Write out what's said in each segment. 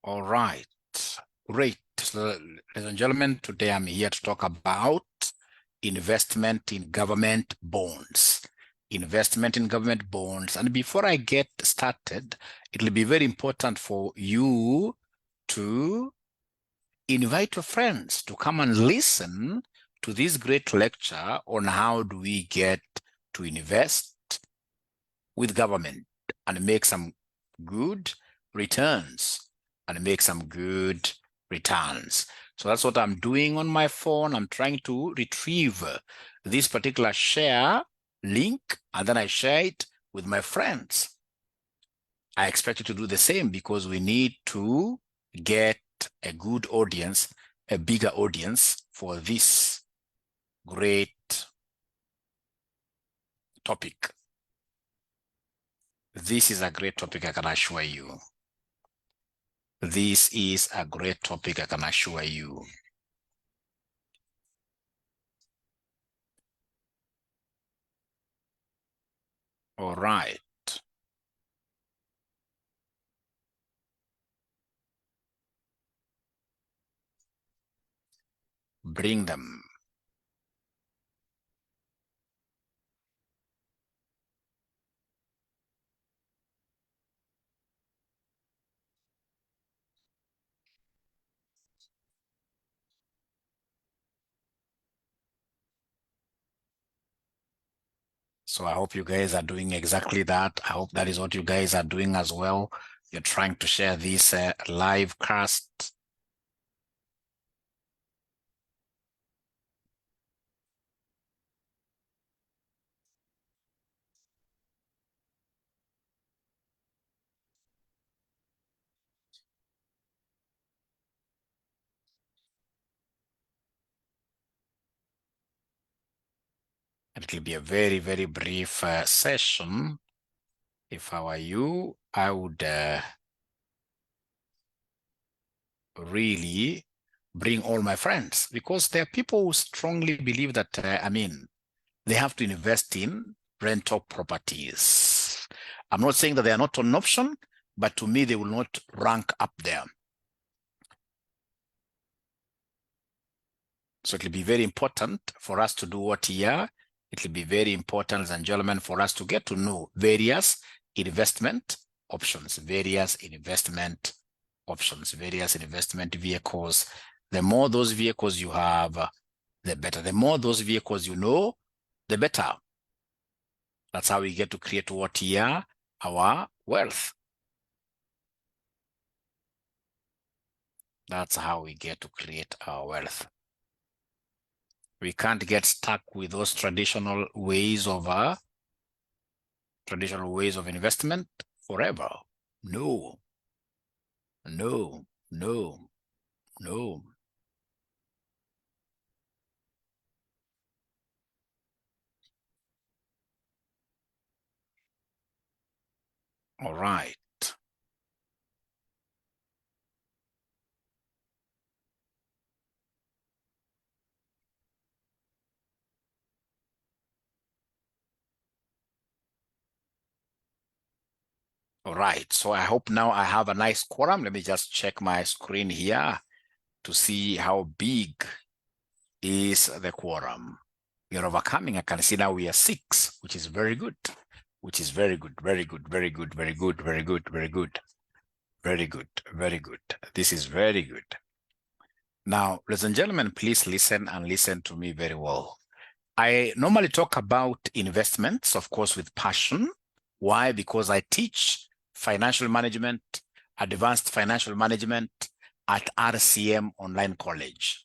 All right, great. So, ladies and gentlemen, today I'm here to talk about investment in government bonds. Investment in government bonds. And before I get started, it'll be very important for you to invite your friends to come and listen to this great lecture on how do we get to invest with government and make some good returns and make some good returns. So that's what I'm doing on my phone. I'm trying to retrieve this particular share link, and then I share it with my friends. I expect you to do the same because we need to get a good audience, a bigger audience for this great topic. This is a great topic, I can assure you. This is a great topic, I can assure you. All right. Bring them. So I hope you guys are doing exactly that. I hope that is what you guys are doing as well. You're trying to share this live cast. It will be a very, very brief session. If I were you, I would really bring all my friends because there are people who strongly believe that, they have to invest in rental properties. I'm not saying that they are not an option, but to me, they will not rank up there. So it will be very important for us to do what here. It will be very important, ladies and gentlemen, for us to get to know various investment options, various investment vehicles. The more those vehicles you have, the better. The more those vehicles you know, the better. That's how we get to create what here? Our wealth. That's how we get to create our wealth. We can't get stuck with those traditional ways of investment forever. No, no, no, no. All right. All right. So I hope now I have a nice quorum. Let me just check my screen here to see how big is the quorum. We are overcoming. I can see now we are 6, which is very good. Which is very good, very good, very good, very good, very good, very good, very good, very good. This is very good. Now, ladies and gentlemen, please listen and listen to me very well. I normally talk about investments, of course, with passion. Why? Because I teach financial management, advanced financial management at RCM Online College.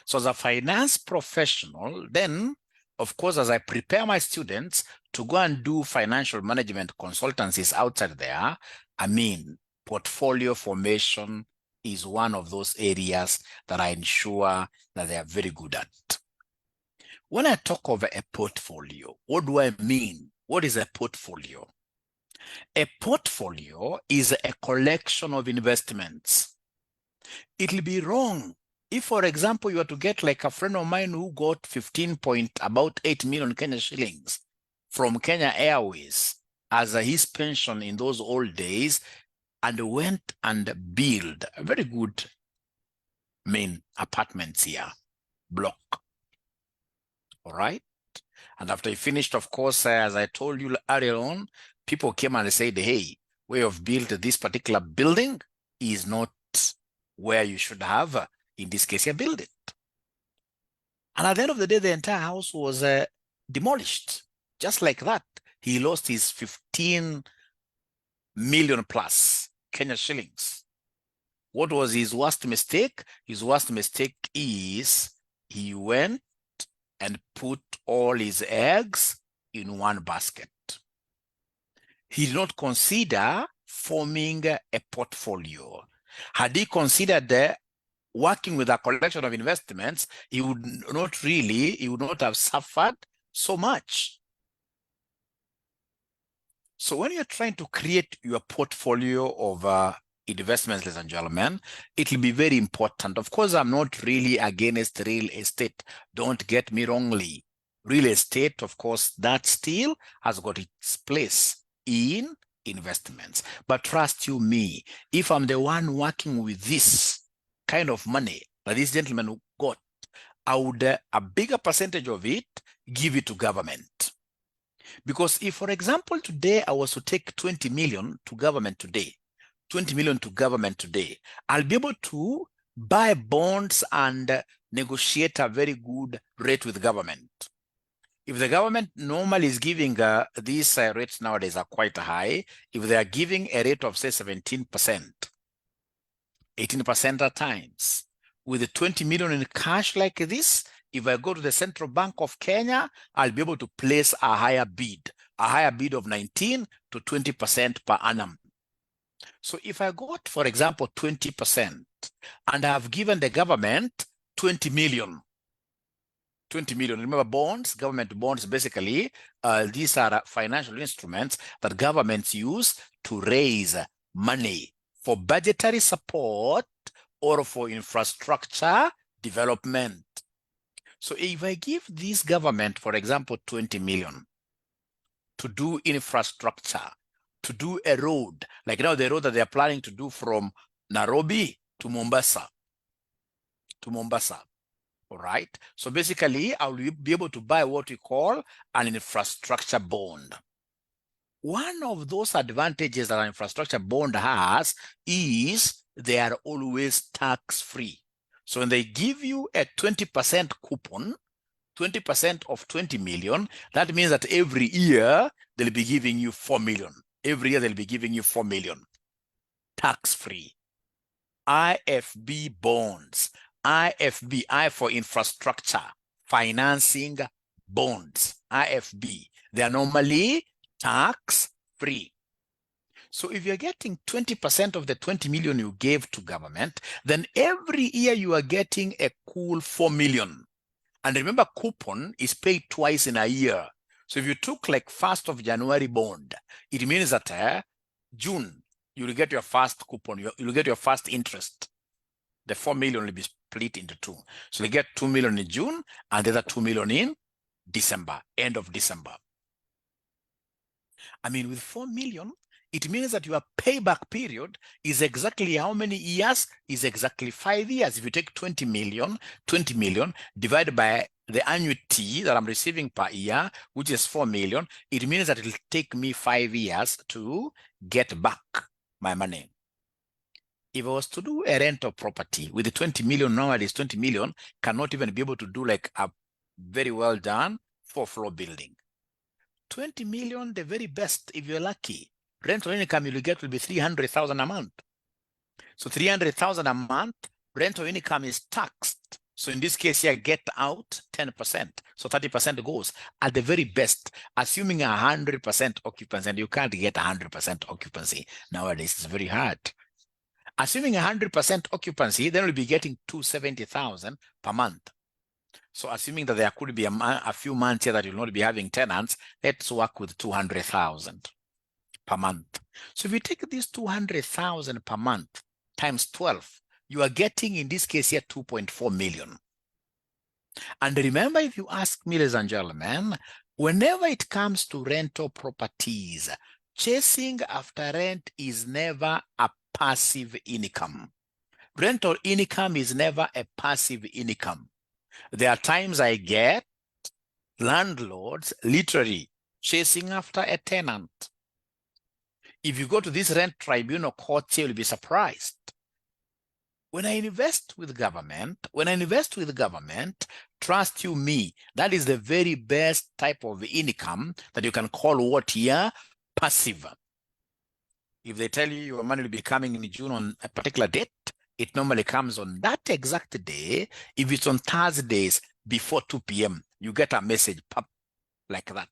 So as a finance professional, then, of course, as I prepare my students to go and do financial management consultancies outside there, portfolio formation is one of those areas that I ensure that they are very good at. When I talk of a portfolio, what do I mean? What is a portfolio? A portfolio is a collection of investments. It'll be wrong if, for example, you are to get like a friend of mine who got 15.8 million Kenya shillings from Kenya Airways as his pension in those old days, and went and built a very good main apartments here, block. All right. And after he finished, of course, as I told you earlier on, people came and said, hey, where you've built this particular building is not where you should have, in this case, build it. And at the end of the day, the entire house was demolished. Just like that, he lost his 15 million plus Kenya shillings. What was his worst mistake? His worst mistake is he went and put all his eggs in one basket. He did not consider forming a portfolio. Had he considered working with a collection of investments, he would not have suffered so much. So when you're trying to create your portfolio of investments, ladies and gentlemen, it will be very important. Of course, I'm not really against real estate. Don't get me wrongly. Real estate, of course, that still has got its place in investments. But trust you me, if I'm the one working with this kind of money that this gentleman got, I would a bigger percentage of it give it to government. Because if, for example, today I was to take 20 million to government today, 20 million to government today, I'll be able to buy bonds and negotiate a very good rate with government. If the government normally is giving these rates nowadays are quite high, if they are giving a rate of say 17%, 18% at times, with the 20 million in cash like this, if I go to the Central Bank of Kenya, I'll be able to place a higher bid of 19 to 20% per annum. So if I got, for example, 20% and I've given the government 20 million, remember bonds, government bonds, basically, these are financial instruments that governments use to raise money for budgetary support or for infrastructure development. So if I give this government, for example, 20 million to do infrastructure, to do a road, like now the road that they are planning to do from Nairobi to Mombasa, all right? So basically, I will be able to buy what we call an infrastructure bond. One of those advantages that an infrastructure bond has is they are always tax-free. So when they give you a 20% coupon, 20% of 20 million, that means that every year they'll be giving you 4 million. Every year they'll be giving you 4 million. Tax-free. IFB bonds. IFB, I for infrastructure, financing bonds, IFB. They are normally tax-free. So if you're getting 20% of the 20 million you gave to government, then every year you are getting a cool 4 million. And remember, coupon is paid twice in a year. So if you took like 1st of January bond, it means that June, you will get your first coupon, you will get your first interest. The 4 million will be split into two. So you get 2 million in June and the other 2 million in December, end of December. I mean, with 4 million, it means that your payback period is exactly how many years? Is exactly 5 years. If you take 20 million divided by the annuity that I'm receiving per year, which is 4 million, it means that it will take me 5 years to get back my money. If I was to do a rental property with the 20 million nowadays, 20 million cannot even be able to do like a very well done 4-floor building. 20 million, the very best, if you're lucky, rental income you'll get will be 300,000 a month. So 300,000 a month, rental income is taxed. So in this case here, get out 10%. So 30% goes at the very best, assuming 100% occupancy, and you can't get 100% occupancy nowadays. It's very hard. Assuming 100% occupancy, then we'll be getting 270,000 per month. So assuming that there could be a few months here that you'll not be having tenants, let's work with 200,000 per month. So if you take this 200,000 per month times 12, you are getting, in this case here, 2.4 million. And remember, if you ask me, ladies and gentlemen, whenever it comes to rental properties, chasing after rent is never a passive income. Rental income is never a passive income. There are times I get landlords literally chasing after a tenant. If you go to this rent tribunal court, you'll be surprised. When I invest with government, trust you me, that is the very best type of income that you can call what here? Passive. If they tell you your money will be coming in June on a particular date, it normally comes on that exact day. If it's on Thursdays before 2 p.m., you get a message pop like that.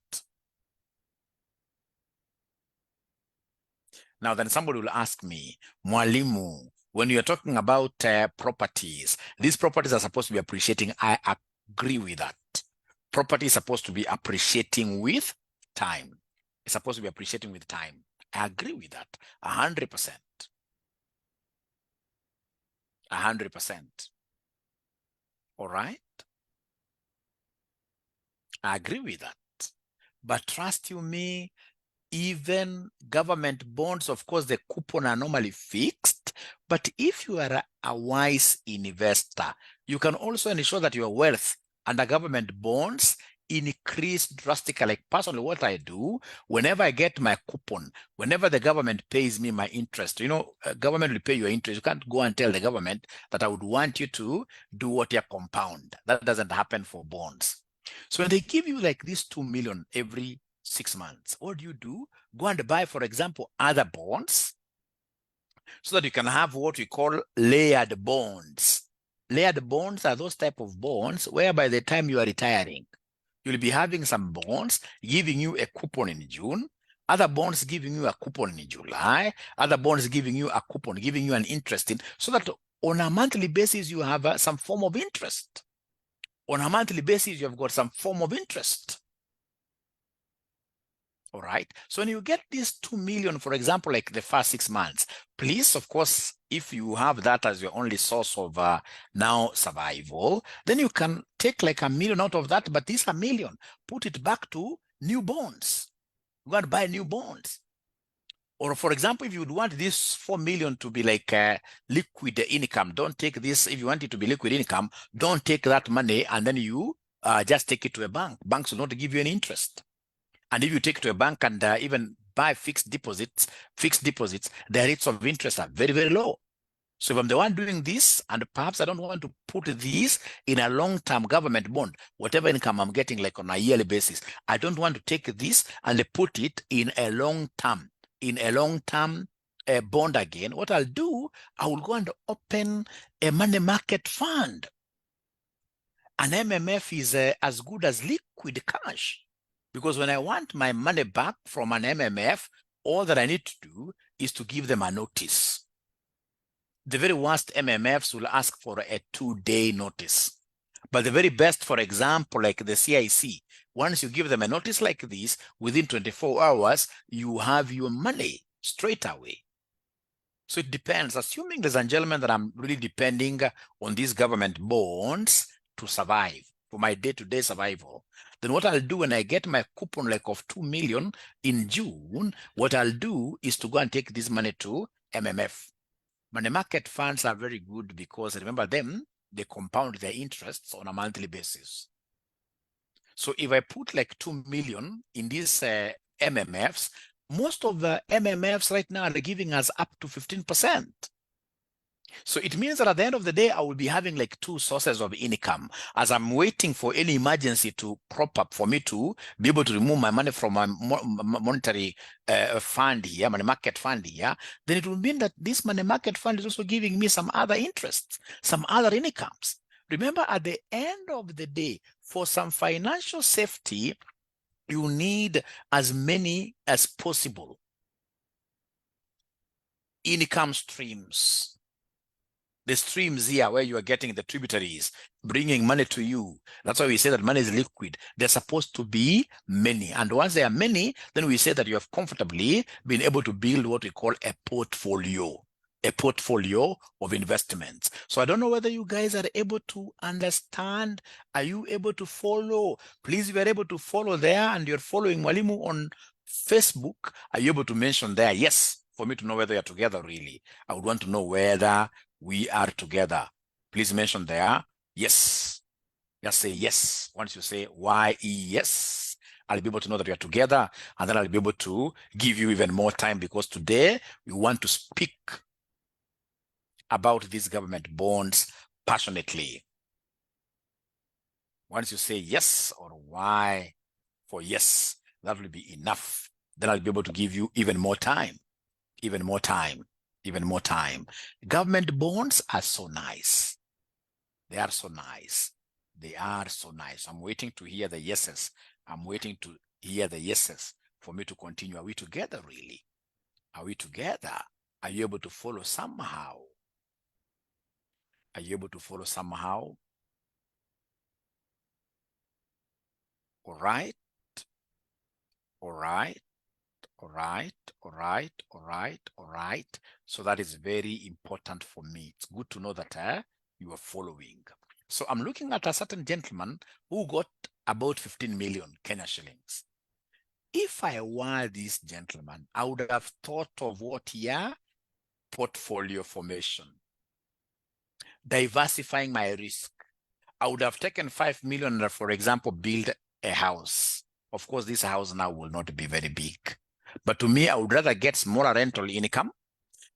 Now then somebody will ask me, Mwalimu, when you're talking about properties, these properties are supposed to be appreciating. I agree with that. Property is supposed to be appreciating with time. It's supposed to be appreciating with time. I agree with that, 100%. 100%. All right? I agree with that. But trust you me, even government bonds, of course, the coupon are normally fixed. But if you are a wise investor, you can also ensure that your wealth under government bonds increase drastically. Like personally, what I do, whenever I get my coupon, whenever the government pays me my interest, government will pay your interest. You can't go and tell the government that I would want you to do what you compound. That doesn't happen for bonds. So when they give you like this 2 million every 6 months, what do? Go and buy, for example, other bonds so that you can have what we call layered bonds. Layered bonds are those type of bonds where by the time you are retiring, you'll be having some bonds giving you a coupon in June, other bonds giving you a coupon in July, other bonds giving you a coupon, giving you an interest in, so that on a monthly basis, you have some form of interest. On a monthly basis, you have got some form of interest. All right. So when you get this 2 million, for example, like the first 6 months, please, of course, if you have that as your only source of now survival, then you can take like $1 million out of that, but this $1 million, put it back to new bonds. Go and buy new bonds. Or for example, if you would want this 4 million to be like liquid income, don't take this. If you want it to be liquid income, don't take that money and then you just take it to a bank. Banks will not give you any interest. And if you take it to a bank and even buy fixed deposits, the rates of interest are very, very low. So if I'm the one doing this, and perhaps I don't want to put this in a long-term government bond, whatever income I'm getting like on a yearly basis, I don't want to take this and put it in a long-term, bond again. What I'll do, I will go and open a money market fund. An MMF is as good as liquid cash. Because when I want my money back from an MMF, all that I need to do is to give them a notice. The very worst MMFs will ask for a 2-day notice. But the very best, for example, like the CIC, once you give them a notice like this, within 24 hours, you have your money straight away. So it depends. Assuming, ladies and gentlemen, that I'm really depending on these government bonds to survive, for my day-to-day survival, then what I'll do when I get my coupon like of 2 million in June, what I'll do is to go and take this money to MMF. Money market funds are very good because, remember them, they compound their interests on a monthly basis. So if I put like 2 million in these MMFs, most of the MMFs right now are giving us up to 15%. So it means that at the end of the day, I will be having like 2 sources of income as I'm waiting for any emergency to crop up for me to be able to remove my money from my monetary fund here, money market fund here. Then it will mean that this money market fund is also giving me some other interests, some other incomes. Remember, at the end of the day, for some financial safety, you need as many as possible income streams. The streams here where you are getting the tributaries, bringing money to you. That's why we say that money is liquid. They're supposed to be many. And once there are many, then we say that you have comfortably been able to build what we call a portfolio of investments. So I don't know whether you guys are able to understand. Are you able to follow? Please, if you're able to follow there and you're following Mwalimu on Facebook, are you able to mention there? Yes, for me to know whether you're together really. I would want to know whether we are together. Please mention there. Yes. Just say yes. Once you say yes, I'll be able to know that we are together, and then I'll be able to give you even more time, because today we want to speak about these government bonds passionately. Once you say yes or why for yes, that will be enough. Then I'll be able to give you even more time, even more time, even more time. Government bonds are so nice. They are so nice. They are so nice. I'm waiting to hear the yeses. I'm waiting to hear the yeses for me to continue. Are we together really? Are we together? Are you able to follow somehow? Are you able to follow somehow? All right. All right. All right. All right. All right. All right. So that is very important for me. It's good to know that you are following. So I'm looking at a certain gentleman who got about 15 million Kenya shillings. If I were this gentleman, I would have thought of what here? Portfolio formation, diversifying my risk. I would have taken 5 million, for example, build a house. Of course, this house now will not be very big. But to me, I would rather get smaller rental income,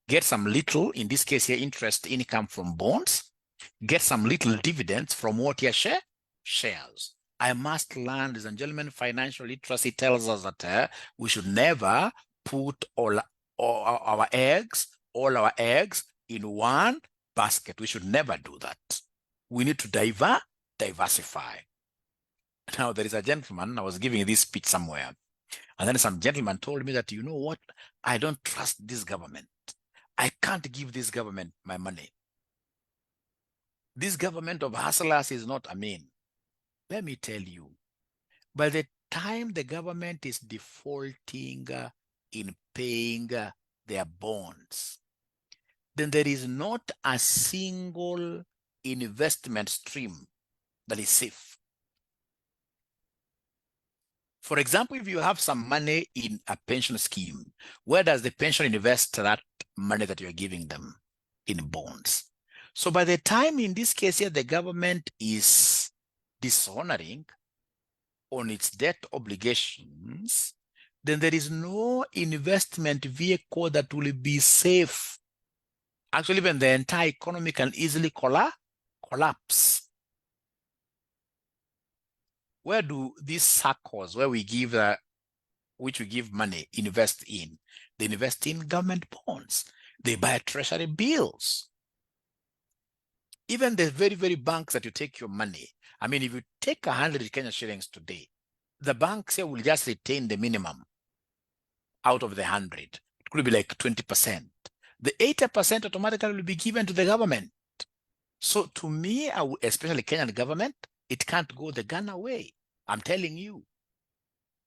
get some little, in this case here, interest income from bonds, get some little dividends from what here shares. I must learn, ladies and gentlemen, financial literacy tells us that we should never put all our eggs in one basket. We should never do that. We need to diversify. Now, there is a gentleman, I was giving this speech somewhere, and then some gentleman told me that, you know what, I don't trust this government. I can't give this government my money. This government of hustlers is not mean. Let me tell you, by the time the government is defaulting in paying their bonds, then there is not a single investment stream that is safe. For example, if you have some money in a pension scheme, where does the pension invest that money that you're giving them? In bonds. So by the time, in this case here, the government is dishonoring on its debt obligations, then there is no investment vehicle that will be safe. Actually, even the entire economy can easily collapse. Where do these circles, where we give, which we give money, invest in? They invest in government bonds. They buy treasury bills. Even the very, very banks that you take your money, I mean, if you take 100 Kenya shillings today, the banks here will just retain the minimum out of the 100. It could be like 20%. The 80% automatically will be given to the government. So to me, especially Kenyan government, it can't go the Ghana way. I'm telling you.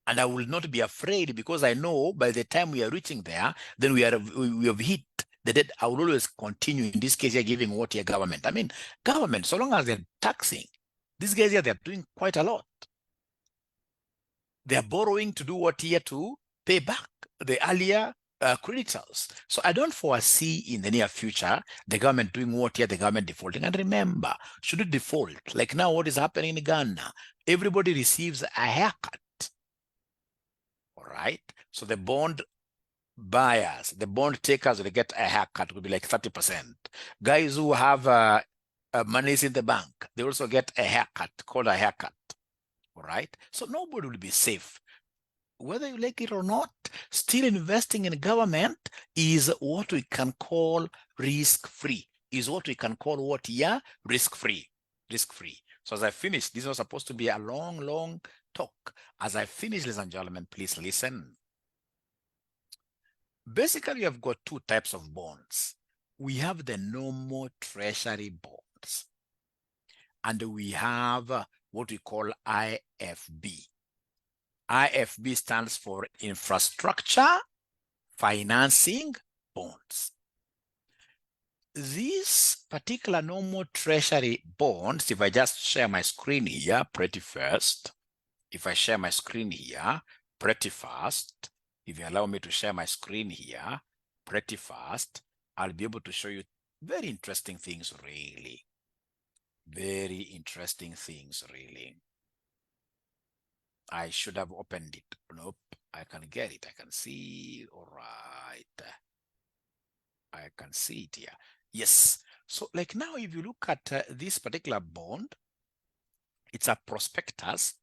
And I will not be afraid, because I know by the time we are reaching there, then we have hit the debt. I will always continue, in this case, you're giving what your government. I mean, government, so long as they're taxing, these guys here, they're doing quite a lot. They're borrowing to do what here? To pay back the earlier creditors. So I don't foresee in the near future the government doing what here? The government defaulting. And remember, should it default, like now what is happening in Ghana, everybody receives a haircut. All right. So the bond buyers, the bond takers will get a haircut, will be like 30%. Guys who have monies in the bank, they also get a haircut, called a haircut. All right. So nobody will be safe. Whether you like it or not, still investing in government is what we can call risk-free. Is what we can call what? Yeah, risk-free. Risk-free. So as I finish, this was supposed to be a long, long talk. As I finish, ladies and gentlemen, please listen. Basically, we have got two types of bonds. We have the normal treasury bonds, and we have what we call IFB. IFB stands for Infrastructure Financing Bonds. These particular normal treasury bonds, if I just share my screen here pretty fast, if I share my screen here pretty fast, If you allow me to share my screen here pretty fast, I'll be able to show you very interesting things, really. Very interesting things, really. I should have opened it. Nope, I can get it. I can see. All right. I can see it here. Yes. So like now, if you look at this particular bond, it's a prospectus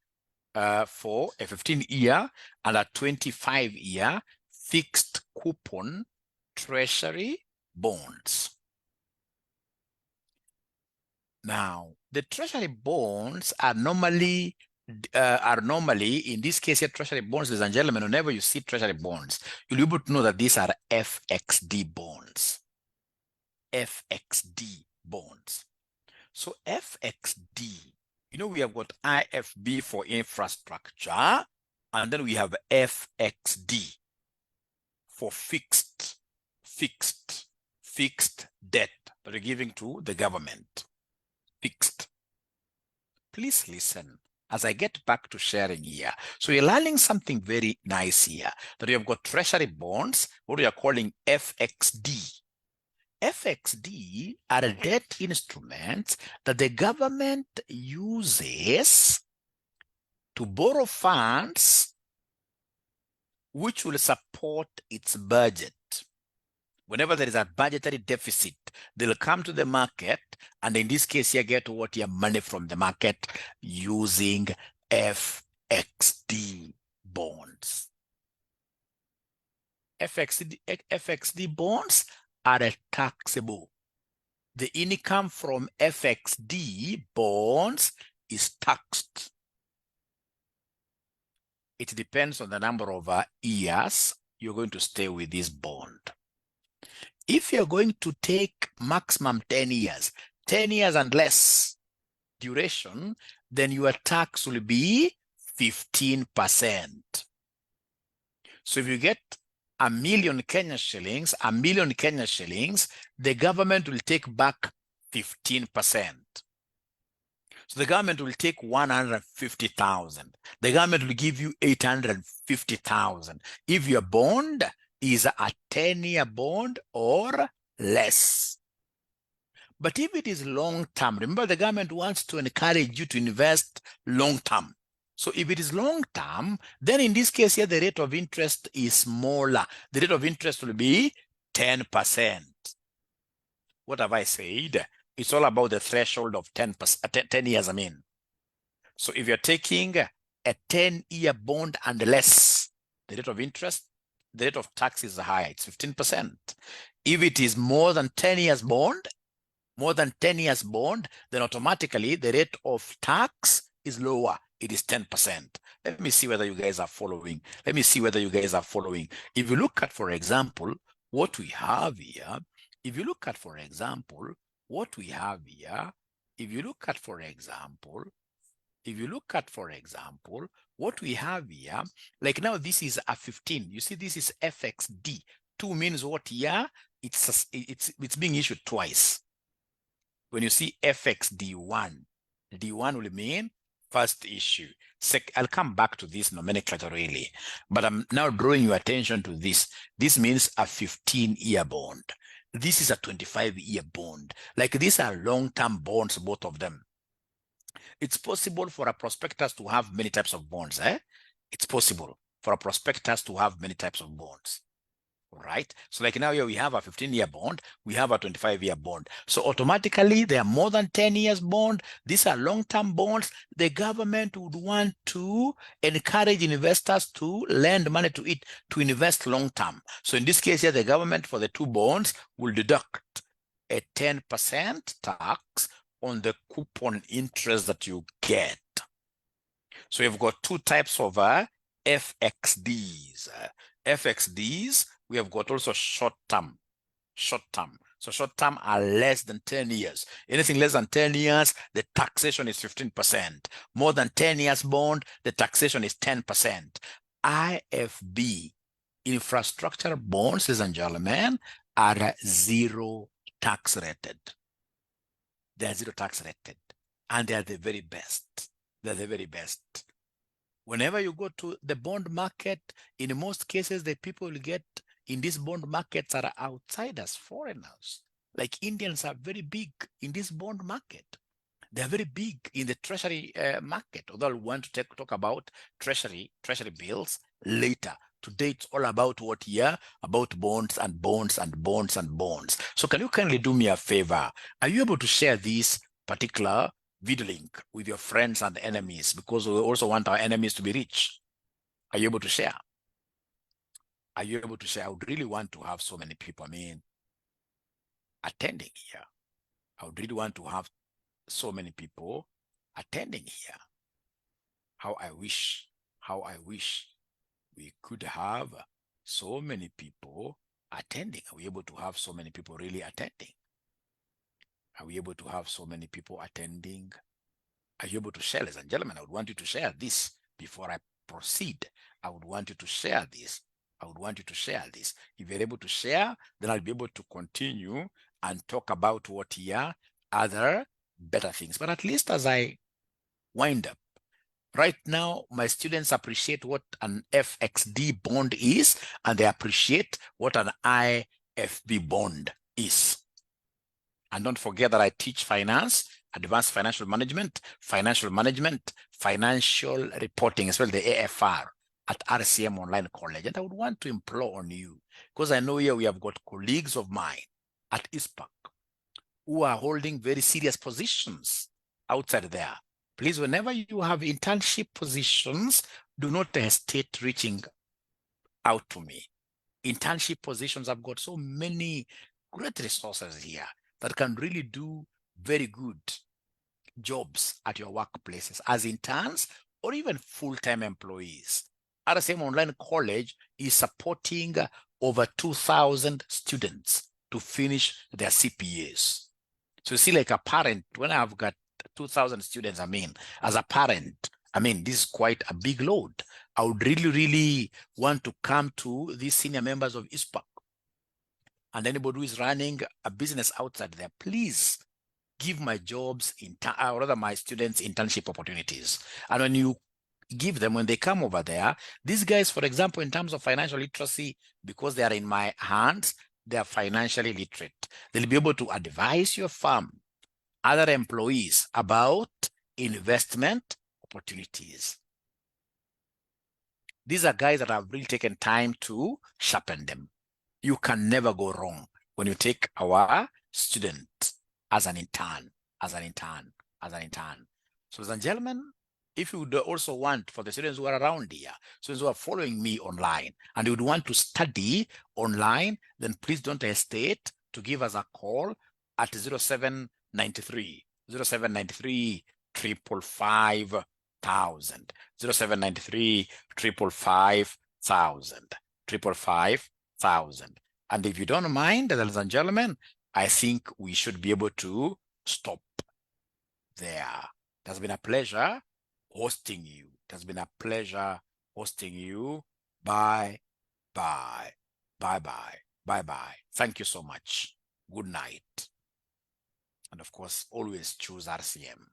for a 15-year and a 25-year fixed coupon treasury bonds. Now, the treasury bonds are normally in this case here, treasury bonds, ladies and gentlemen, whenever you see treasury bonds, you'll be able to know that these are FXD bonds. FXD bonds. So FXD, we have got IFB for infrastructure, and then we have FXD for fixed debt that we're giving to the government. Fixed. Please listen as I get back to sharing here. So you're learning something very nice here, that we have got treasury bonds, what we are calling FXD. FXD are debt instruments that the government uses to borrow funds which will support its budget. Whenever there is a budgetary deficit, they'll come to the market, and in this case, you get what your money from the market using FXD bonds. FXD bonds are taxable. The income from FXD bonds is taxed. It depends on the number of years you're going to stay with this bond. If you're going to take maximum 10 years and less duration, then your tax will be 15%. So if you get a million Kenya shillings, the government will take back 15%. So the government will take 150,000. The government will give you 850,000. If your bond is a 10-year bond or less. But if it is long-term, remember the government wants to encourage you to invest long-term. So if it is long-term, then in this case here, the rate of interest is smaller. The rate of interest will be 10%. What have I said? It's all about the threshold of 10 years, So if you're taking a 10-year bond and less, the rate of interest, the rate of tax is higher, it's 15%. If it is more than 10 years bond, then automatically the rate of tax is lower. It is 10%. Let me see whether you guys are following. If you look at, for example, what we have here, what we have here, like now this is a 15. You see, this is FXD. 2 means what here? It's being issued twice. When you see FXD1, D1 will mean first issue. I'll come back to this nomenclature really, but I'm now drawing your attention to this. This means a 15-year bond. This is a 25-year bond. Like these are long-term bonds, both of them. It's possible for a prospectus to have many types of bonds. It's possible for a prospectus to have many types of bonds. Right? So like now here we have a 15-year bond, we have a 25-year bond. So automatically they are more than 10 years bond. These are long-term bonds. The government would want to encourage investors to lend money to it to invest long-term. So in this case here, the government for the two bonds will deduct a 10% tax on the coupon interest that you get. So you've got two types of FXDs. FXDs, we have got also short-term. So short-term are less than 10 years. Anything less than 10 years, the taxation is 15%. More than 10 years bond, the taxation is 10%. IFB, infrastructure bonds, ladies and gentlemen, are zero tax rated. They are zero tax rated. And they are the very best. Whenever you go to the bond market, in most cases, the people you get in these bond markets are outsiders, foreigners. Like Indians are very big in this bond market. They're very big in the treasury market. Although I want to talk about treasury bills later. Today it's all about what here? About bonds and bonds and bonds and bonds. So can you kindly do me a favor? Are you able to share this particular video link with your friends and enemies? Because we also want our enemies to be rich. Are you able to share? Are you able to share? I would really want to have so many people, attending here. I would really want to have so many people attending here. How I wish we could have so many people attending. Are we able to have so many people really attending? Are we able to have so many people attending? Are you able to share, ladies and gentlemen? I would want you to share this before I proceed. I would want you to share this. I would want you to share this. If you're able to share, then I'll be able to continue and talk about what here other better things. But at least as I wind up, right now, my students appreciate what an FXD bond is, and they appreciate what an IFB bond is. And don't forget that I teach finance, advanced financial management, financial reporting, as well, the AFR at RCM Online College. And I would want to implore on you, because I know here we have got colleagues of mine at ISPAC who are holding very serious positions outside there. Please, whenever you have internship positions, do not hesitate reaching out to me. Internship positions, I've got so many great resources here that can really do very good jobs at your workplaces as interns or even full-time employees. RSM Online College is supporting over 2,000 students to finish their CPAs. So you see, like a parent, when I've got 2,000 students, as a parent, this is quite a big load. I would really, really want to come to these senior members of ISPAC and anybody who is running a business outside there, please give my jobs, or rather my students, internship opportunities. And when you give them, when they come over there, these guys, for example, in terms of financial literacy, because they are in my hands, they are financially literate. They'll be able to advise your firm, other employees about investment opportunities. These are guys that have really taken time to sharpen them. You can never go wrong when you take our student as an intern. So, ladies and gentlemen, if you would also want, for the students who are around here, students who are following me online, and you would want to study online, then please don't hesitate to give us a call at 0793 555 1000, 0793 555 1000. And if you don't mind, ladies and gentlemen, I think we should be able to stop there. It has been a pleasure hosting you. It has been a pleasure hosting you. Bye, bye, bye, bye, bye, bye. Thank you so much. Good night. And of course, always choose RCM.